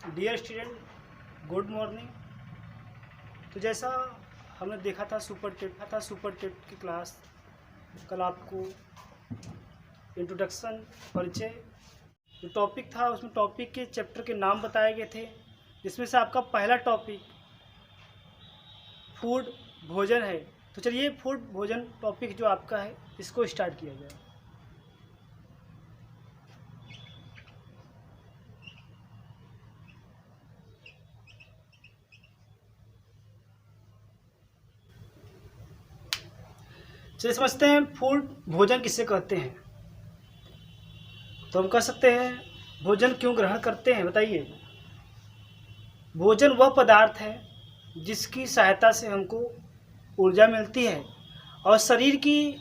Dear student, good morning. तो जैसा हमने देखा था सुपर टेट की क्लास, कल आपको इंट्रोडक्शन परिचय जो टॉपिक था उसमें टॉपिक के चैप्टर के नाम बताए गए थे, जिसमें से आपका पहला टॉपिक फूड भोजन है। तो चलिए फूड भोजन टॉपिक जो आपका है इसको स्टार्ट किया जाए। चलिए समझते हैं फूड भोजन किसे कहते हैं। तो हम कह सकते हैं भोजन क्यों ग्रहण करते हैं, बताइए। भोजन वह पदार्थ है जिसकी सहायता से हमको ऊर्जा मिलती है और शरीर की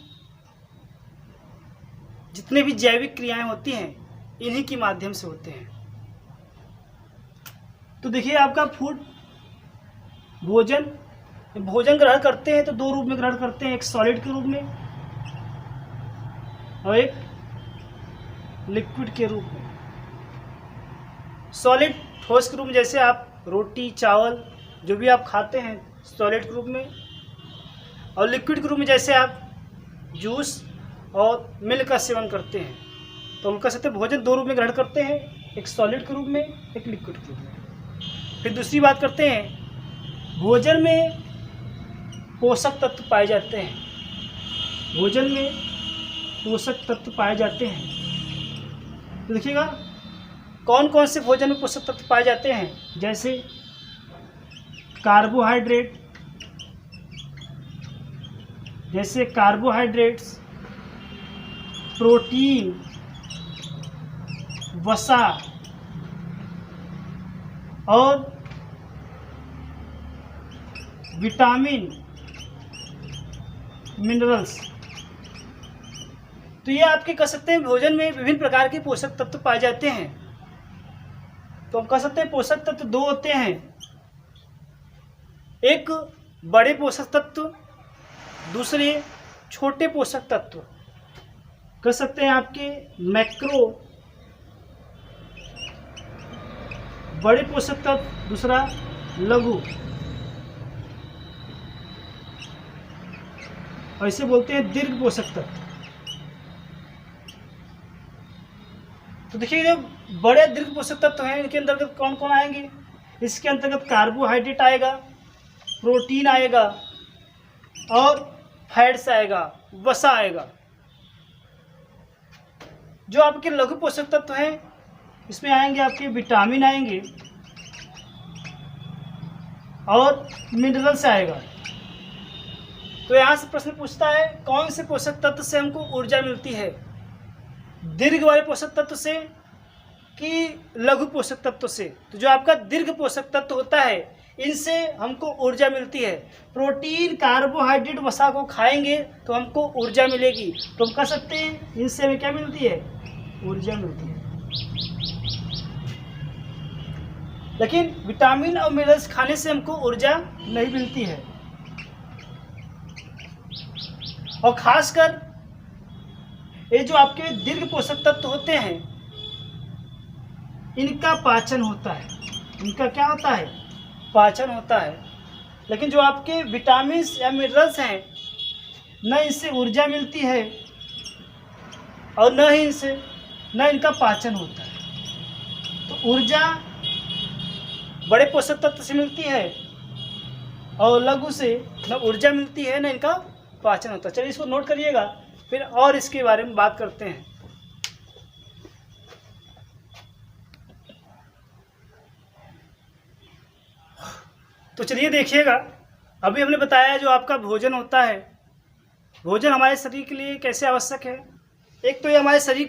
जितने भी जैविक क्रियाएं होती हैं इन्हीं के माध्यम से होते हैं। तो देखिए आपका फूड भोजन ग्रहण करते हैं तो दो रूप में ग्रहण करते हैं, एक सॉलिड के रूप में और एक लिक्विड के रूप में। सॉलिड ठोस के रूप में जैसे आप रोटी चावल जो भी आप खाते हैं सॉलिड के रूप में, और लिक्विड के रूप में जैसे आप जूस और मिल्क का सेवन करते हैं। तो हम कह सकते हैं भोजन दो रूप में ग्रहण करते हैं, एक सॉलिड के रूप में एक लिक्विड के रूप में। फिर दूसरी बात करते हैं भोजन में पोषक तत्व पाए जाते हैं। भोजन में पोषक तत्व पाए जाते हैं तो देखिएगा कौन कौन से भोजन में पोषक तत्व पाए जाते हैं, जैसे कार्बोहाइड्रेट्स, प्रोटीन, वसा और विटामिन, मिनरल्स। तो ये आपके कह सकते हैं भोजन में विभिन्न प्रकार के पोषक तत्व पाए जाते हैं। तो हम कह सकते हैं पोषक तत्व दो होते हैं, एक बड़े पोषक तत्व, दूसरे छोटे पोषक तत्व। कह सकते हैं आपके मैक्रो बड़े पोषक तत्व, दूसरा लघु, ऐसे बोलते हैं दीर्घ पोषक तत्व। तो देखिए जो बड़े दीर्घ पोषक तत्व हैं इनके अंतर्गत कौन कौन आएंगे। इसके अंतर्गत कार्बोहाइड्रेट आएगा, प्रोटीन आएगा और फैट्स आएगा, वसा आएगा। जो आपके लघु पोषक तत्व हैं इसमें आएंगे आपके विटामिन आएंगे और मिनरल्स आएगा। तो यहाँ से प्रश्न पूछता है कौन से पोषक तत्व से हमको ऊर्जा मिलती है, दीर्घ वाले पोषक तत्व से कि लघु पोषक तत्व से। तो जो आपका दीर्घ पोषक तत्व होता है इनसे हमको ऊर्जा मिलती है। प्रोटीन, कार्बोहाइड्रेट, वसा को खाएंगे तो हमको ऊर्जा मिलेगी। तो हम कह सकते हैं इनसे हमें क्या मिलती है, ऊर्जा मिलती है। लेकिन विटामिन और मिनरल्स खाने से हमको ऊर्जा नहीं मिलती है। और खासकर ये जो आपके दीर्घ पोषक तत्व होते हैं इनका पाचन होता है। इनका क्या होता है, पाचन होता है। लेकिन जो आपके विटामिन या मिनरल्स हैं न इनसे ऊर्जा मिलती है और न इनका पाचन होता है। तो ऊर्जा बड़े पोषक तत्व से मिलती है और लघु से न ऊर्जा मिलती है न इनका पाचन होता है। चलिए इसको नोट करिएगा, फिर और इसके बारे में बात करते हैं। तो चलिए देखिएगा, अभी हमने बताया जो आपका भोजन होता है, भोजन हमारे शरीर के लिए कैसे आवश्यक है। एक तो ये हमारे शरीर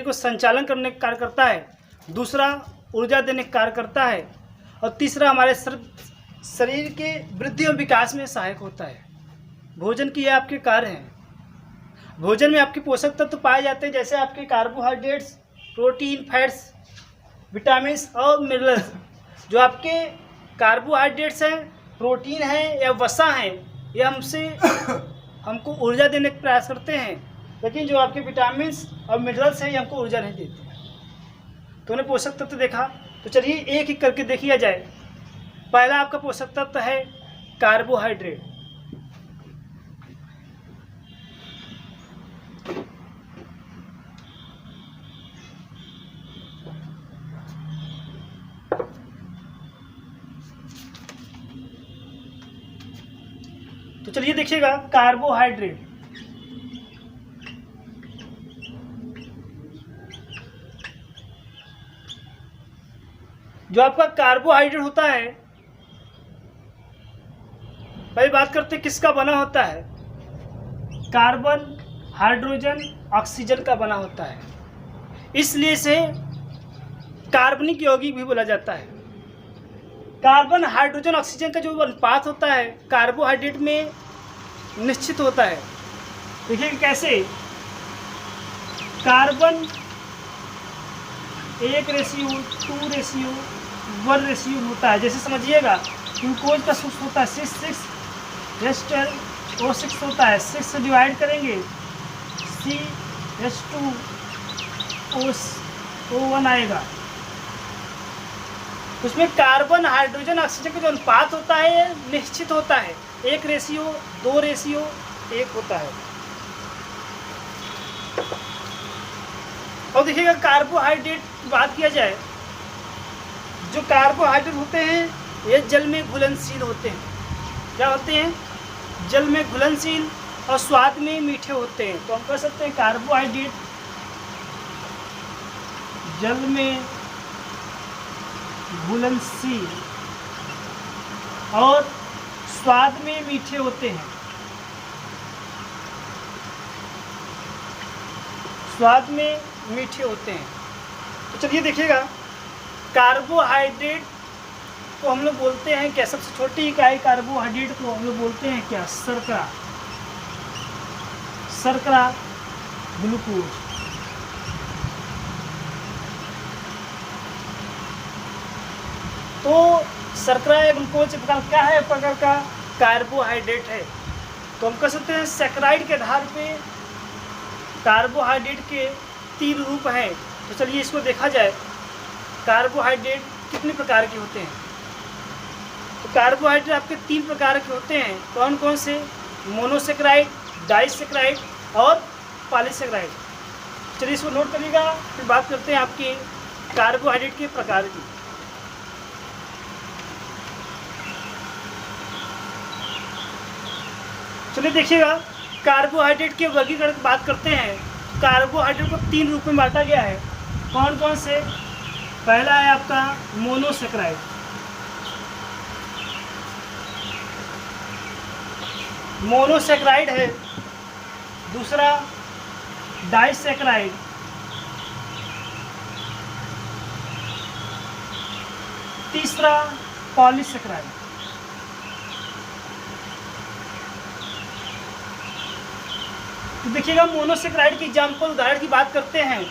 को संचालन करने का कार्य करता है, दूसरा ऊर्जा देने का कार्य करता है और तीसरा हमारे शरीर के वृद्धि और विकास में सहायक होता है। भोजन की ये आपके कार्य हैं। भोजन में आपके पोषक तत्व पाए जाते हैं जैसे आपके कार्बोहाइड्रेट्स, प्रोटीन, फैट्स, विटामिन और मिनरल्स। जो आपके कार्बोहाइड्रेट्स हैं, प्रोटीन हैं या वसा हैं, ये हमको ऊर्जा देने का प्रयास करते हैं। लेकिन जो आपके विटामिन और मिनरल्स हैं ये हमको ऊर्जा नहीं देते। तो उन्हें पोषक तत्व देखा। तो चलिए एक एक करके देखिए जाए। पहला आपका पोषक तत्व है कार्बोहाइड्रेट। तो चलिए देखिएगा कार्बोहाइड्रेट। जो आपका कार्बोहाइड्रेट होता है, पहले बात करते हैं किसका बना होता है। कार्बन, हाइड्रोजन, ऑक्सीजन का बना होता है, इसलिए इसे कार्बनिक यौगिक भी बोला जाता है। कार्बन, हाइड्रोजन, ऑक्सीजन का जो अनुपात होता है कार्बोहाइड्रेट में निश्चित होता है। देखिए कैसे, कार्बन 1:2:1 रेशियो होता है। जैसे समझिएगा ग्लूकोज का सूत्र होता है 6:6 होता है। 6 से डिवाइड करेंगे CH2O1 आएगा। उसमें कार्बन, हाइड्रोजन, ऑक्सीजन का जो अनुपात होता है निश्चित होता है, 1:2:1 होता है। और देखिएगा कार्बोहाइड्रेट की बात किया जाए, जो कार्बोहाइड्रेट होते हैं ये जल में घुलनशील होते हैं। क्या होते हैं? जल में घुलनशील और स्वाद में मीठे होते हैं। तो हम कह सकते हैं कार्बोहाइड्रेट जल में घुलनशील और स्वाद में मीठे होते हैं। स्वाद में मीठे होते हैं। तो चलिए देखिएगा, कार्बोहाइड्रेट को हम लोग बोलते हैं क्या? सबसे छोटी इकाई कार्बोहाइड्रेट को हम लोग बोलते हैं क्या? शर्करा। शर्करा, ग्लूकोज। तो शर्करा या ग्लूकोज प्रकार क्या है? प्रकार का कार्बोहाइड्रेट है। तो हम कह सकते हैं सैकराइड के आधार पे कार्बोहाइड्रेट के 3 रूप हैं। तो चलिए इसको देखा जाए, कार्बोहाइड्रेट कितने प्रकार के होते हैं। तो कार्बोहाइड्रेट आपके 3 प्रकार के होते हैं। कौन कौन से? मोनोसेक्राइड, डाइसेक्राइड और पॉलीसेक्राइड। चलिए इसको नोट करिएगा, फिर बात करते हैं आपके कार्बोहाइड्रेट के प्रकार की। चलिए देखिएगा, कार्बोहाइड्रेट के वर्गीकरण की बात करते हैं। कार्बोहाइड्रेट को 3 रूप में बांटा गया है। कौन कौन से? पहला है आपका मोनोसेक्राइड। मोनोसेक्राइड है। दूसरा डाइसेक्राइड। तीसरा पॉलीसेक्राइड। तो देखिएगा, मोनोसेक्राइड की एग्जाम्पल उदाहरण की बात करते हैं।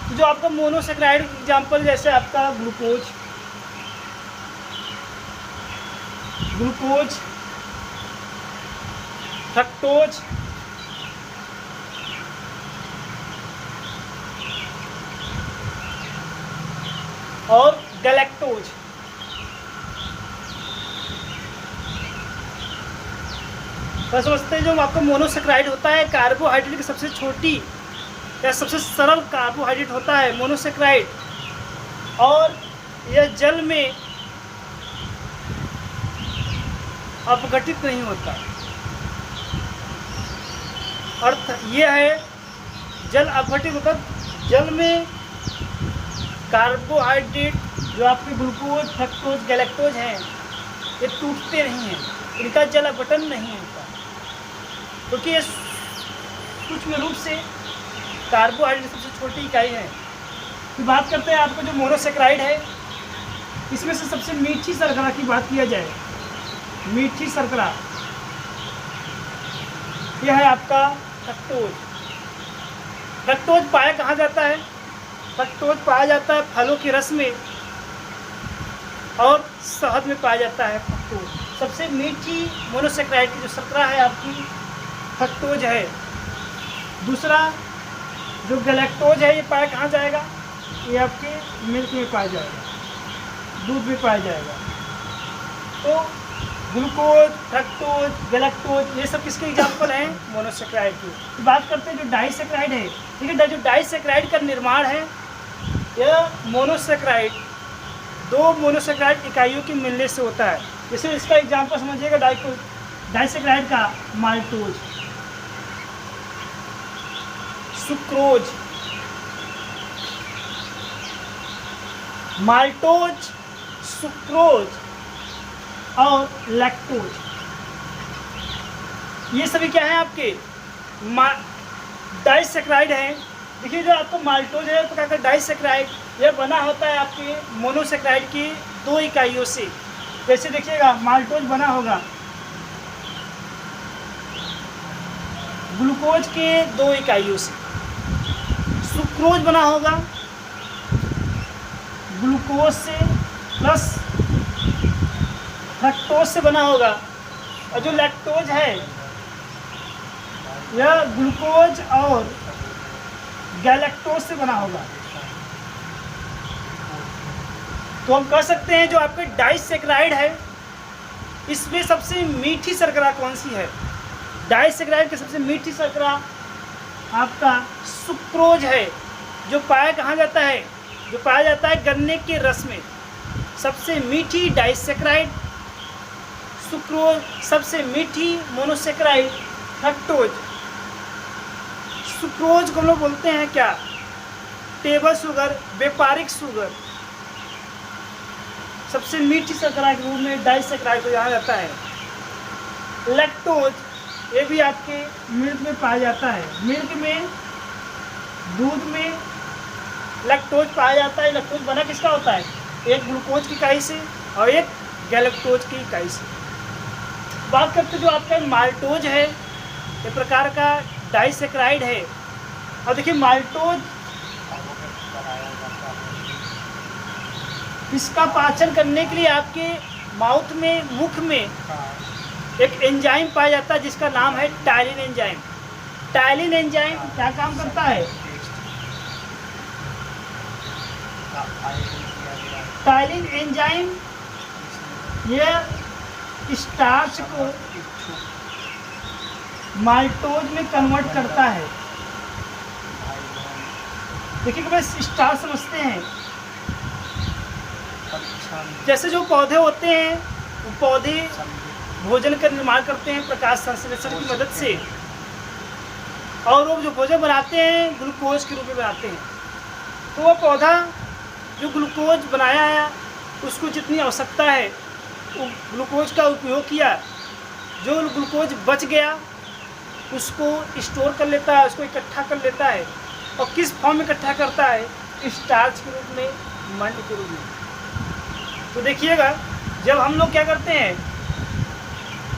तो जो आपका मोनोसेक्राइड एग्जाम्पल जैसे आपका ग्लूकोज, फ्रक्टोज, और गैलेक्टोज। तो समझते हैं जो आपका मोनोसेक्राइड होता है कार्बोहाइड्रेट की सबसे छोटी या सबसे सरल कार्बोहाइड्रेट होता है मोनोसेक्राइड, और यह जल में अपघटित नहीं होता। अर्थ ये है, जल अपघटित होता, जल में कार्बोहाइड्रेट जो आपके ग्लूकोज, फ्रक्टोज, गैलेक्टोज हैं ये टूटते नहीं हैं, इनका जल अपघटन नहीं होता, क्योंकि ये सूक्ष्म रूप से कार्बोहाइड्रेट सबसे छोटी इकाई है। तो बात करते हैं आपको जो मोनोसेक्राइड है, इसमें से सबसे मीठी शर्करा की बात किया जाए, मीठी शर्करा यह है आपका फ्रक्टोज। फ्रक्टोज पाया कहाँ जाता है? फ्रक्टोज पाया जाता है फलों के रस में और शहद में पाया जाता है फ्रक्टोज। सबसे मीठी मोनोसेक्राइड की जो शर्करा है आपकी फ्रक्टोज है। दूसरा जो गैलेक्टोज है ये पाया कहाँ जाएगा? ये आपके मिल्क में पाया जाएगा, दूध में पाया जाएगा। तो ग्लूकोज, फ्रक्टोज, गैलेक्टोज ये सब किसके एग्जाम्पल हैं? मोनोसेक्राइड की। तो बात करते हैं जो डाइसेक्राइड है, ठीक है। जो डाइसेक्राइड का निर्माण है यह मोनोसेक्राइड, दो मोनोसेक्राइड इकाइयों के मिलने से होता है। जैसे इसका एग्जाम्पल समझिएगा डाइसेक्राइड का माल्टोज, सुक्रोज, माल्टोज, सुक्रोज और लैक्टोज, ये सभी क्या है आपके डाइसेक्राइड हैं। देखिए जो आपको माल्टोज है तो क्या कहते हैं? डाइसेक्राइड, यह बना होता है आपके मोनोसेक्राइड की दो इकाइयों से। जैसे देखिएगा माल्टोज बना होगा ग्लूकोज के दो इकाइयों से, सुक्रोज बना होगा ग्लूकोज से प्लस फ्रक्टोज से बना होगा, और जो लैक्टोज है यह ग्लूकोज और गैलेक्टोज से बना होगा। तो हम कह सकते हैं जो आपके डाइसेक्राइड है इसमें सबसे मीठी शर्करा कौन सी है? डाइसेक्राइड की सबसे मीठी शर्करा आपका सुक्रोज है, जो पाया कहाँ जाता है? जो पाया जाता है गन्ने के रस में। सबसे मीठी डाइसेक्राइड सुक्रोज, सबसे मीठी मोनोसेक्राइड फ्रक्टोज। सुक्रोज को हम लोग बोलते हैं क्या? टेबल शुगर, व्यापारिक शुगर। सबसे मीठी शर्करा के रूप में डाइसेक्राइड को जाना जाता है। लैक्टोज, ये भी आपके मिल्क में पाया जाता है। मिल्क में, दूध में लैक्टोज पाया जाता है। लैक्टोज बना किसका होता है? एक ग्लूकोज की इकाई से और एक गैलेक्टोज की इकाई से। बात करते हैं जो आपका माल्टोज है, एक प्रकार का डाइसेक्राइड है। और देखिए माल्टोज इसका पाचन करने के लिए आपके माउथ में, मुख में एक एंजाइम पाया जाता है जिसका नाम है टायलिन एंजाइम। टायलिन एंजाइम क्या काम करता है? टायलिन एंजाइम यह स्टार्च को माल्टोज में कन्वर्ट करता है। देखिए कि स्टार्च समझते हैं, जैसे जो पौधे होते हैं वो पौधे भोजन का निर्माण करते हैं प्रकाश संश्लेषण की मदद से, और वो जो भोजन बनाते हैं ग्लूकोज के रूप में बनाते हैं। तो वह पौधा जो ग्लूकोज बनाया है उसको जितनी आवश्यकता है वो ग्लूकोज का उपयोग किया, जो ग्लूकोज बच गया उसको स्टोर कर लेता है, उसको इकट्ठा कर लेता है। और किस फॉर्म में इकट्ठा करता है? स्टार्च के रूप में, मंड के रूप में। तो देखिएगा जब हम लोग क्या करते हैं,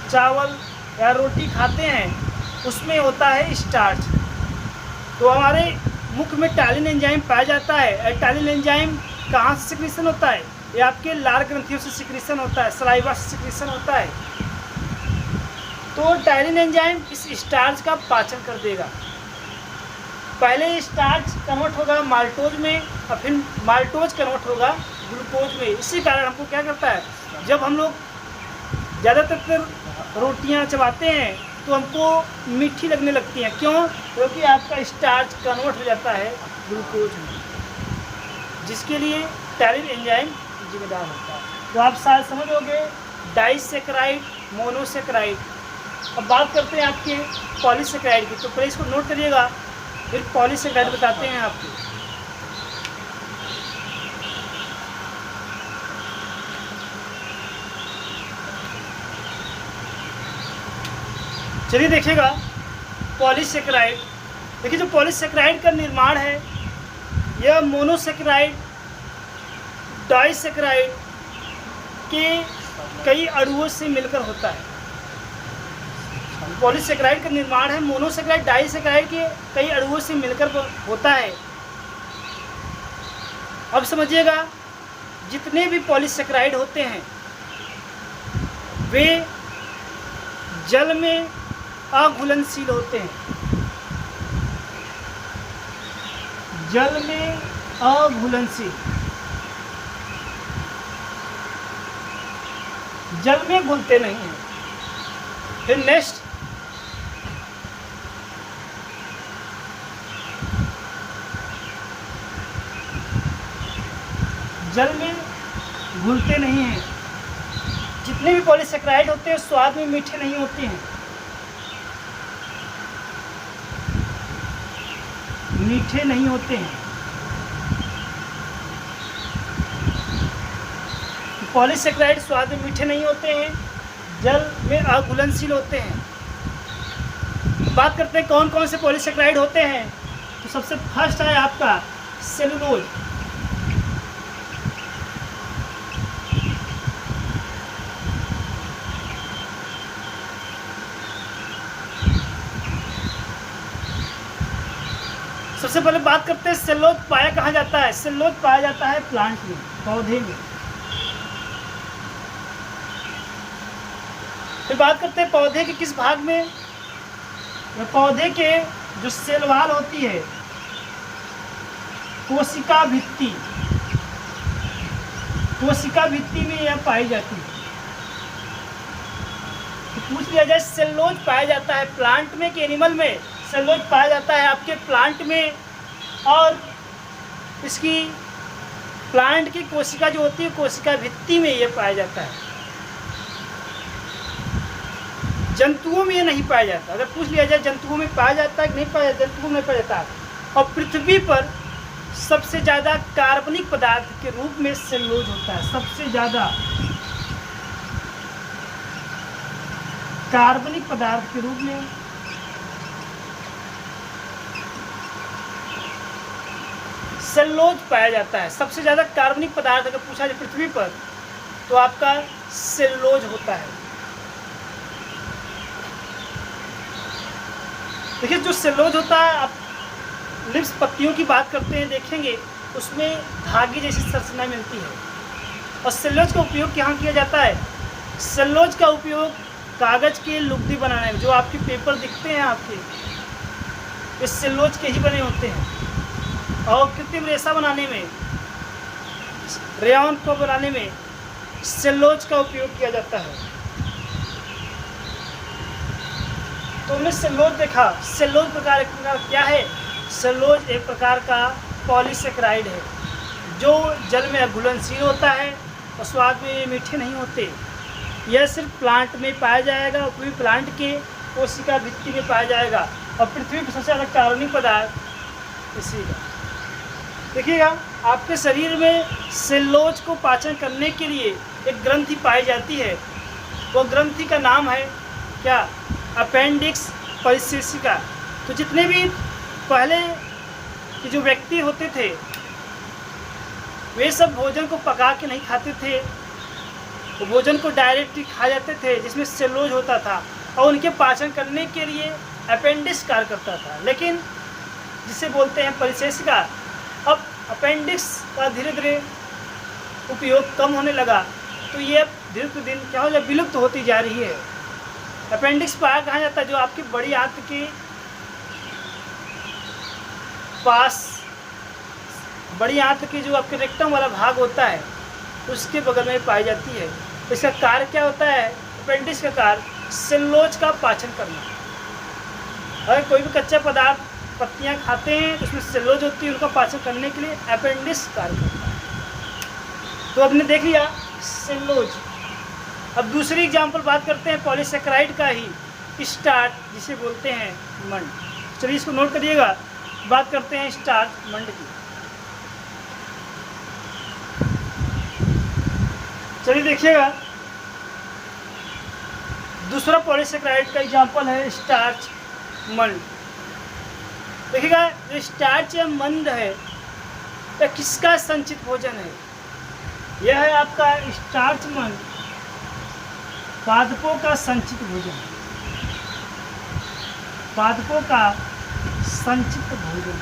चावल या रोटी खाते हैं उसमें होता है स्टार्च, तो हमारे मुख में टायलिन एंजाइम पाया जाता है। टायलिन एंजाइम कहाँ से सिक्रीशन होता है? ये आपके लार ग्रंथियों से सिक्रीशन होता है, सलाइवा से सिक्रीशन होता है। तो टायलिन एंजाइम इस स्टार्च का पाचन कर देगा। पहले स्टार्च कन्वर्ट होगा माल्टोज में और फिर माल्टोज कन्वर्ट होगा ग्लूकोज में। इसी कारण हमको क्या करता है, जब हम लोग ज़्यादातर रोटियां चबाते हैं तो हमको मीठी लगने लगती हैं। क्यों? क्योंकि आपका स्टार्च कन्वर्ट हो जाता है ग्लूकोज में, जिसके लिए टायलिन एंजाइम जिम्मेदार होता है। तो आप शायद समझोगे डाइसेक्राइड, मोनोसेक्राइड। अब बात करते हैं आपके पॉलीसेक्राइड की, तो पहले इसको नोट करिएगा, फिर पॉलीसेक्राइड बताते हैं आपको। चलिए देखिएगा पॉलीसेक्राइड। देखिए जो पॉलीसेक्राइड का निर्माण है यह मोनोसेक्राइड, डाइसेक्राइड के कई अणुओं से मिलकर होता है। पॉलीसेक्राइड का निर्माण है मोनोसेक्राइड, डाइसेक्राइड के कई अणुओं से मिलकर होता है। अब समझिएगा जितने भी पॉलीसेक्राइड होते हैं वे जल में अघुलनशील होते हैं। जल में अघुलनशील, जल में घुलते नहीं हैं। फिर नेक्स्ट, जल में घुलते नहीं हैं। जितने भी पॉलीसेकेराइड होते हैं स्वाद में मीठे नहीं होते हैं, मीठे नहीं होते हैं। पॉलीसेकेराइड स्वाद में मीठे नहीं होते हैं, जल में अघुलनशील होते हैं। बात करते हैं कौन कौन से पॉलीसेकेराइड होते हैं। तो सबसे फर्स्ट है आपका सेलुलोज। सबसे पहले बात करते हैं सेलुलोज पाया कहाँ जाता है। सेलुलोज पाया जाता है प्लांट में, पौधे में। फिर बात करते हैं पौधे के किस भाग में। पौधे के जो सेल वाल होती है, कोशिका भित्ति, कोशिका भित्ति में यह पाई जाती है। तो पूछ लिया जाए सेलुलोज पाया जाता है प्लांट में कि एनिमल में। सेलुलोज पाया जाता है आपके प्लांट में, और इसकी प्लांट की कोशिका जो होती है कोशिका भित्ति में ये पाया जाता है। जंतुओं में ये नहीं पाया जाता। अगर पूछ लिया जाए जंतुओं में पाया जाता है कि नहीं पाया जाता, जंतुओं में नहीं पाया जाता। और पृथ्वी पर सबसे ज़्यादा कार्बनिक पदार्थ के रूप में सेलुलोज होता है। सबसे ज़्यादा कार्बनिक पदार्थ के रूप में सेलुलोज पाया जाता है। सबसे ज़्यादा कार्बनिक पदार्थ अगर पूछा जाए पृथ्वी पर तो आपका सेलुलोज होता है। देखिए जो सेलुलोज होता है, आप लिप्स पत्तियों की बात करते हैं देखेंगे उसमें धागे जैसी संरचना मिलती है। और सेलुलोज का उपयोग कहाँ किया जाता है। सेलुलोज का उपयोग कागज़ के लुगदी बनाने में, जो आपके पेपर दिखते हैं आपके, ये सेलुलोज के ही बने होते हैं। और कृत्रिम रेशा बनाने में, रेयॉन को बनाने में सेलुलोज का उपयोग किया जाता है। तो हमने सेलुलोज देखा। सेलुलोज प्रकार क्या है। सेलुलोज एक प्रकार का पॉलीसेकेराइड है जो जल में घुलनशील होता है और स्वाद में मीठे नहीं होते। यह सिर्फ प्लांट में पाया जाएगा, और पूरी प्लांट के कोशिका भित्ति में पाया जाएगा। और पृथ्वी पर सबसे ज़्यादा कार्बनिक पदार्थ इसी का। देखिएगा आपके शरीर में सेलुलोज को पाचन करने के लिए एक ग्रंथि पाई जाती है। वो ग्रंथि का नाम है क्या, अपेंडिक्स परिसेसिका। तो जितने भी पहले के जो व्यक्ति होते थे वे सब भोजन को पका के नहीं खाते थे, वो भोजन को डायरेक्ट ही खा जाते थे जिसमें सेलुलोज होता था, और उनके पाचन करने के लिए अपेंडिक्स कार्य करता था। लेकिन जिसे बोलते हैं परिसेसिका, अब अपेंडिक्स का धीरे धीरे उपयोग कम होने लगा, तो ये अब दिन दिन क्या हो जाए विलुप्त होती जा रही है। अपेंडिक्स पाया कहाँ जाता है, जो आपकी बड़ी आंत के पास, बड़ी आंत की जो आपके रेक्टम वाला भाग होता है उसके बगल में पाई जाती है। इसका कार्य क्या होता है, अपेंडिक्स का कार्य सेलुलोज का पाचन करना। अगर कोई भी कच्चा पदार्थ पत्तियां खाते हैं तो उसमें सेलुलोज होती है, उनका पाचन करने के लिए अपेंडिक्स कार्य करता है। तो आपने देख लिया सेलुलोज। अब दूसरी एग्जाम्पल बात करते हैं पॉलीसेकेराइड का ही, स्टार्च जिसे बोलते हैं मंड। चलिए इसको नोट करिएगा। बात करते हैं स्टार्च मंड की। चलिए देखिएगा दूसरा पॉलीसेकेराइड का एग्जाम्पल है स्टार्च मंड। देखिएगा जो स्टार्च या मंड है यह किसका संचित भोजन है। यह है आपका स्टार्च मंड पादपों का संचित भोजन, पादपों का संचित भोजन।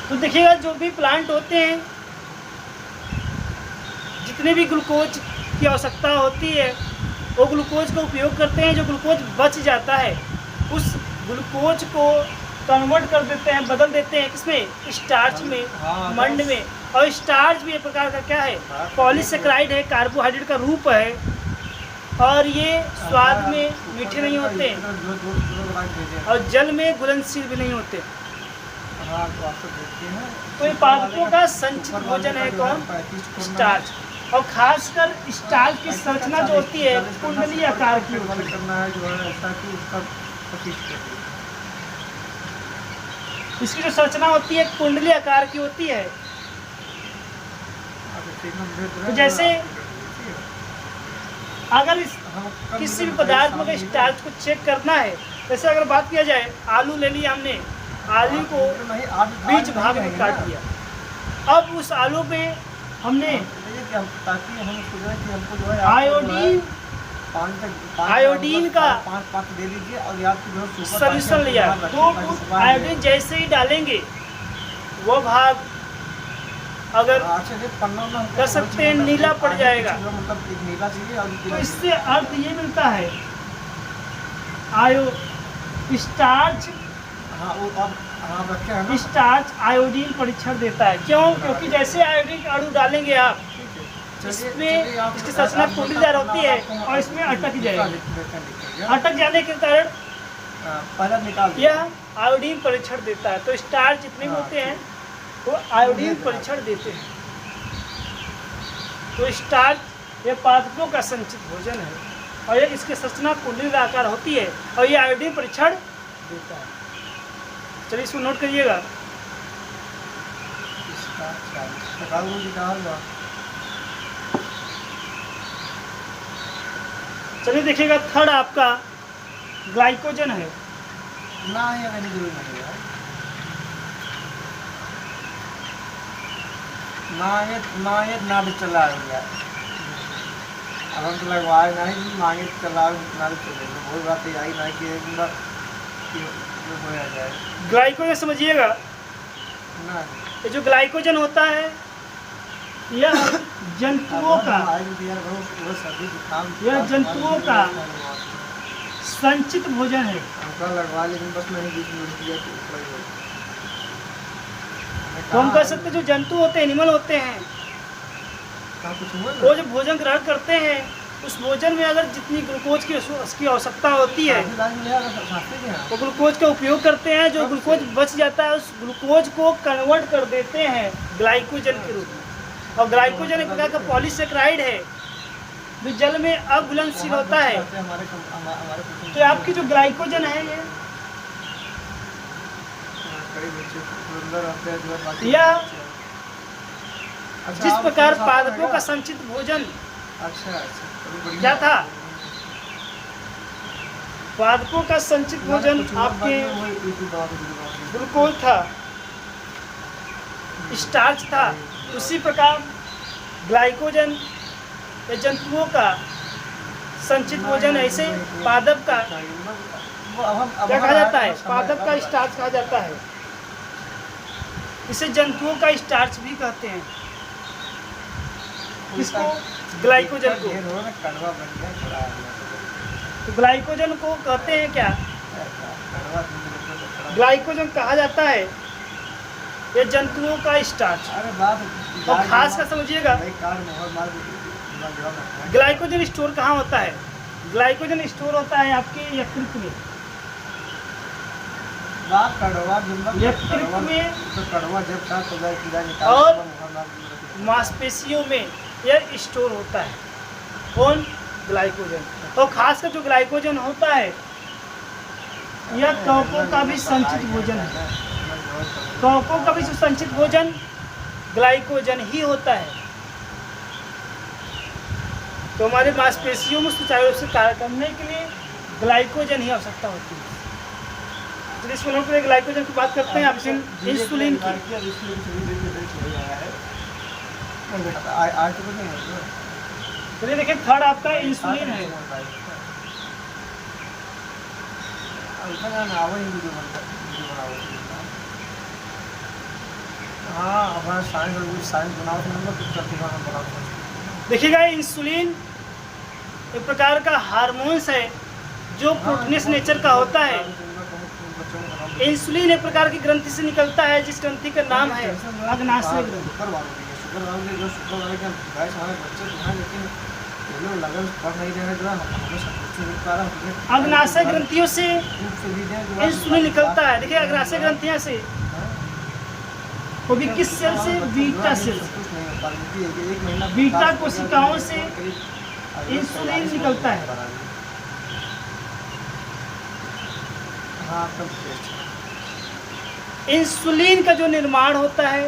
तो देखिएगा जो भी प्लांट होते हैं जितने भी ग्लूकोज की आवश्यकता होती है वो ग्लूकोज का उपयोग करते हैं। जो ग्लूकोज बच जाता है उस ग्लूकोज को कन्वर्ट कर देते हैं, बदल देते हैं किसमें, स्टार्च में, मंड में। और स्टार्च भी एक प्रकार का क्या है, पॉलीसेकेराइड है, कार्बोहाइड्रेट का रूप है, और ये स्वाद में मीठे नहीं होते और जल में घुलनशील भी नहीं होते। तो ये पादपों का संचित भोजन है कौन, स्टार्च। और खासकर स्टार्च की संरचना जो होती है कुंडली आकार की होती है। इसकी जो संरचना होती है कुंडली आकार की होती है। तो जैसे अगर इस किसी भी पदार्थ में स्टार्च को चेक करना है, जैसे अगर बात किया जाए, आलू ले लिया हमने, आलू को बीच भाग में काट दिया। अब उस आलू पे हमने आयोडीन का सॉल्यूशन लिया, तो आयोडीन जैसे ही डालेंगे वो भाग अगर कर सकते हैं नीला पड़ जाएगा। तो इससे अर्थ ये मिलता है स्टार्च स्टार्च आयोडीन परीक्षण देता है। क्यों? क्योंकि जैसे आयोडीन के अणु डालेंगे आप, इसमें इसकी संरचना कुंडलीदार होती है और इसमें अटक जाएगा। अटक जाने के कारण यह आयोडीन परीक्षण देता है। तो स्टार्च जितने भी होते हैं वो आयोडीन परीक्षण देते हैं। तो स्टार्च ये पादपों का संचित भोजन है और ये इसकी संरचना कुंडलीदार आकार होती है और ये आयोडीन परीक्षण देता है। चलिए इसको नोट करिएगा। चलिए देखिएगा, थर्ड आपका ग्लाइकोजन है। ना ये नहीं जरूरी नहीं है, ना भी चला गया। अब हम तो लगवाए नहीं, मांगे चला ना चलेगा। बहुत बात आई नहीं कि एक बार हो जाए। ग्लाइकोजन समझिएगा, ना ये जो ग्लाइकोजन होता है यह जंतुओं का संचित भोजन है। लगवा लेकिन बस मैंने बीच में दिया तो हम कह सकते हैं जो जंतु होते हैं, एनिमल होते हैं, वो जो भोजन ग्रहण करते हैं उस भोजन में अगर जितनी ग्लूकोज की उसकी आवश्यकता होती है वो ग्लूकोज का उपयोग करते हैं। जो ग्लूकोज बच जाता है उस ग्लूकोज को कन्वर्ट कर देते हैं ग्लाइकोजन के रूप में। और ग्लाइकोजन एक प्रकार का पॉलीसेकेराइड है जो जल में अघुलनशील होता है। तो आपकी जो ग्लाइकोजन है यह जिस प्रकार पादपों का संचित भोजन क्या था, पादपों का संचित भोजन आपके ग्लूकोज था, स्टार्च था, उसी प्रकार ग्लाइकोजन या जंतुओं का संचित भोजन ऐसे पादप का क्या कहा जाता है, पादप का स्टार्च कहा जाता है। इसे जंतुओं का स्टार्च भी कहते हैं। इसको ग्लाइकोजन को, तो ग्लाइकोजन को कहते हैं क्या, ग्लाइकोजन कहा जाता है ये जंतुओं का स्टार्च। और खास कर समझिएगा ग्लाइकोजन स्टोर कहाँ होता है, ग्लाइकोजन स्टोर होता है आपके यकृत में। यकृत में और मांसपेशियों में यह स्टोर होता है। कौन, ग्लाइकोजन। और खासकर जो ग्लाइकोजन होता है यह कवकों का भी संचित भोजन है। कवकों का भी संचित भोजन ग्लाइकोजन ही होता है। तो हमारे मांसपेशियों में सुचारू रूप से कार्य करने के लिए ग्लाइकोजन ही आवश्यकता होती है। तो इसको लोग ग्लाइकोजन की बात करते हैं आपसे इंसुलिन की। चलिए देखिए, थर्ड आपका इंसुलिन है। देखिएगा, इंसुलिन एक प्रकार का हार्मोन्स है जो प्रोटीनस नेचर का होता है। इंसुलिन एक प्रकार की ग्रंथि से निकलता है, जिस ग्रंथि का नाम है अग्नाशय ग्रंथि। शुगर वालों के शुगर वालों के जो शुगर वाले के गाइस हमारे बच्चे जो हैं, लेकिन ये लोग लगन पढ़ नहीं रहे हैं, हमें सब कुछ नहीं पा रहा। अग्नाशय ग्रंथियों से इंसुलिन इंसुलिन निकलता है। देखिए अग्नाशय ग्रंथियां से, वो भी किस सेल से? बीटा सेल से। बीटा कोशिकाओं से इंसुलिन निकलता है। हाँ, तब इंसुलिन का जो निर्माण होता है,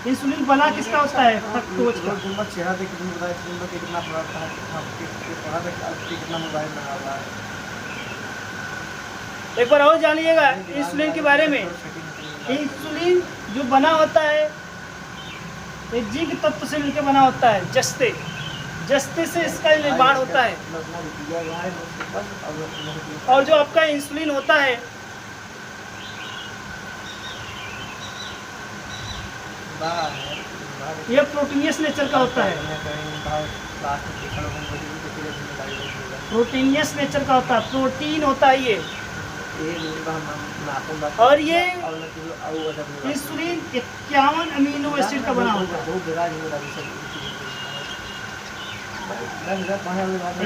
इंसुलिन बना किसका होता है? फ्रक्टोज का। चेहरा देख के बताया कितना पढ़ा है, पढ़ा था कितना मोबाइल में आ रहा है। एक बार और जानिएगा इंसुलिन के बारे में। इंसुलिन जो बना होता है एक जिंक तत्व से मिलकर बना होता है, जस्ते। जस्ते से इसका निर्माण होता है। और जो आपका इंसुलिन होता है यह प्रोटीनियस नेचर का होता है। प्रोटीनियस नेचर का होता है, प्रोटीन होता है ये। और ये इंसुलिन 51 अमीनो एसिड का बना होता है।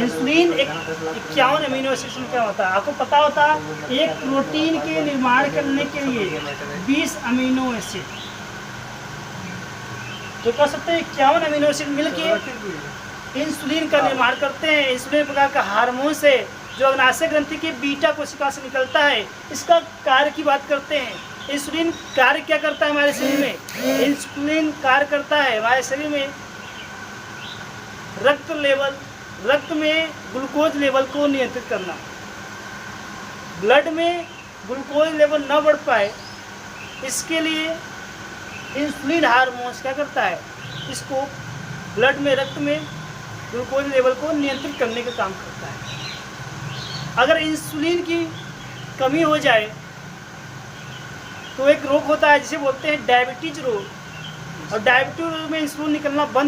इंसुलिन 51 अमीनो एसिड में क्या होता है? आपको पता होता है एक प्रोटीन के निर्माण करने के लिए 20 अमीनो एसिड, जो कह सकते हैं 51 अमीनो एसिड मिलकर इंसुलिन का निर्माण करते हैं। इंसुलिन प्रकार का हार्मोन से जो अग्नाशय ग्रंथि की बीटा कोशिका से निकलता है। इसका कार्य की बात करते हैं। इंसुलिन कार्य क्या करता है हमारे शरीर में? इंसुलिन कार्य करता है हमारे शरीर में रक्त में ग्लूकोज लेवल को नियंत्रित करना। ब्लड में ग्लूकोज लेवल न बढ़ पाए, इसके लिए इंसुलिन हार्मोन क्या करता है? इसको ब्लड में, रक्त में ग्लूकोज लेवल को नियंत्रित करने का काम करता है। अगर इंसुलिन की कमी हो जाए तो एक रोग होता है जिसे बोलते हैं डायबिटीज रोग। और डायबिटीज रोग में इंसुलिन निकलना बंद